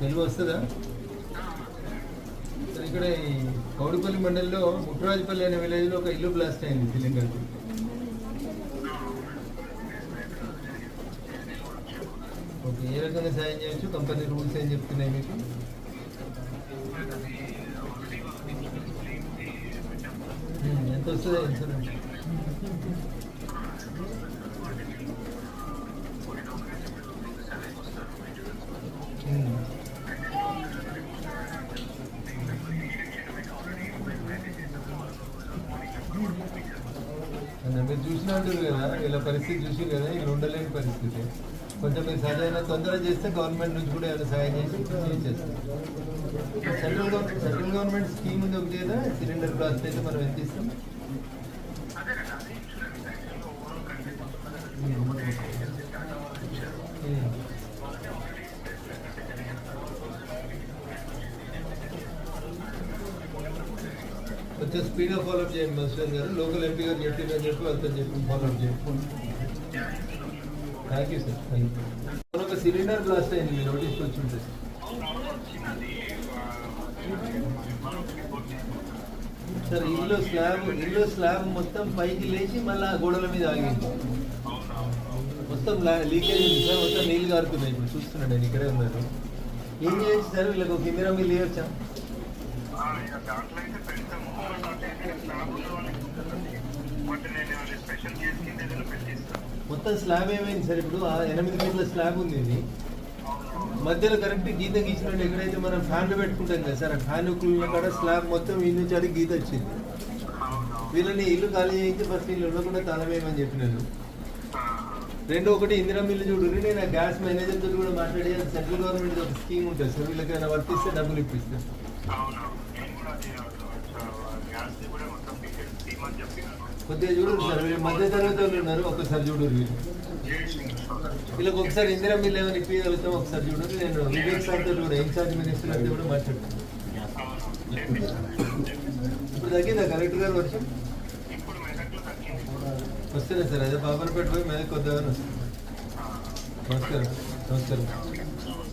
వెలుగు వస్తుందా? సరే, ఇక్కడ ఈ కౌడిపల్లి మండలిలో ముట్రాజపల్లి అనే విలేజ్లో ఒక ఇల్లు బ్లాస్ట్ అయింది సిలిండర్కి. ఓకే, ఏ రకంగా సాయం చేయొచ్చు? కంపెనీ రూల్స్ ఏం చెప్తున్నాయి మీకు? ఎంత వస్తుంది ఇన్సూరెన్స్? మీరు చూసినట్టు కదా, వీళ్ళ పరిస్థితి చూసి కదా, ఇక్కడ ఉండలేని పరిస్థితి. కొంచెం మీరు సరైన తొందర చేస్తే గవర్నమెంట్ నుంచి కూడా ఏమైనా సాయం చేసి చేస్తారు. సెంట్రల్ గవర్నమెంట్ స్కీమ్ ఉంది ఒకటి కదా, సిలిండర్ బ్లాస్ట్ అయితే మనం ఎంత ఇస్తాం? కొంచెం స్పీడ్గా ఫాలోఅప్ చేయండి మధుసూదన్ గారు. లోకల్ ఎంపీ గారు చెప్పిందని చెప్పి వాళ్ళతో చెప్పి ఫాలోఅప్ చేయండి. Thank you sir, thank you. ఒక సిలిండర్ బ్లాస్ట్ అయింది, మీ నోటీస్కి వచ్చి ఉంటుంది సార్. ఇల్లు స్లాబ్ మొత్తం పైకి లేచి మళ్ళీ గోడల మీద ఆగింది. మొత్తం లీకేజ్ ఉంది సార్, మొత్తం నీళ్ళు కారుతున్నాయి. ఇప్పుడు చూస్తున్నాడు, నేను ఇక్కడే ఉన్నాను. ఏం చేయొచ్చు సార్? వీళ్ళకి ఒక కెమెరా మీరు లేవచ్చా? మొత్తం స్లాబ్ ఏమైంది సార్? ఇప్పుడు 8 ఫీట్ల స్లాబ్ ఉంది, ఇది మధ్యలో కరెక్ట్ గీత గీసినట్టు. ఎక్కడైతే మనం ఫ్యాన్లు పెట్టుకుంటాం కదా సార్, ఆ ఫ్యాన్ కుళ్ళిన కాడ స్లాబ్ మొత్తం ఈ నుంచి అది గీత వచ్చింది. వీళ్ళని ఇల్లు ఖాళీ చేయించి ఫస్ట్ వీళ్ళు ఉండకుండా తాళమేమని చెప్పినాను. రెండు, ఒకటి ఇందిరా మిల్లు చూడు. నేను ఆ గ్యాస్ మేనేజర్ తోటి కూడా మాట్లాడి, సెంట్రల్ గవర్నమెంట్ ఒక స్కీమ్ ఉంటుంది సార్, వీళ్ళకైనా వర్తిస్తే డబ్బులు ఇప్పిస్తారు. కొద్దిగా చూడరు సార్, వీళ్ళు మధ్య తరగతి వాళ్ళు ఉన్నారు, ఒకసారి చూడరు. వీళ్ళకి ఒకసారి ఇందిరా మిల్లు ఏమైనా ఇప్పగలుగుతాం, ఒకసారి చూడరు. నేను వివేక్ సార్ తోటి కూడా, ఇన్ఛార్జ్ మినిస్టర్ అయితే కూడా మాట్లాడుతాను. ఇప్పుడు తగ్గిందా కలెక్టర్ గారు వర్షం? వస్తున్నాయి సార్, అదే బాబర్పేట పోయి మీద కొద్దిగా వస్తుంది. నమస్కారం.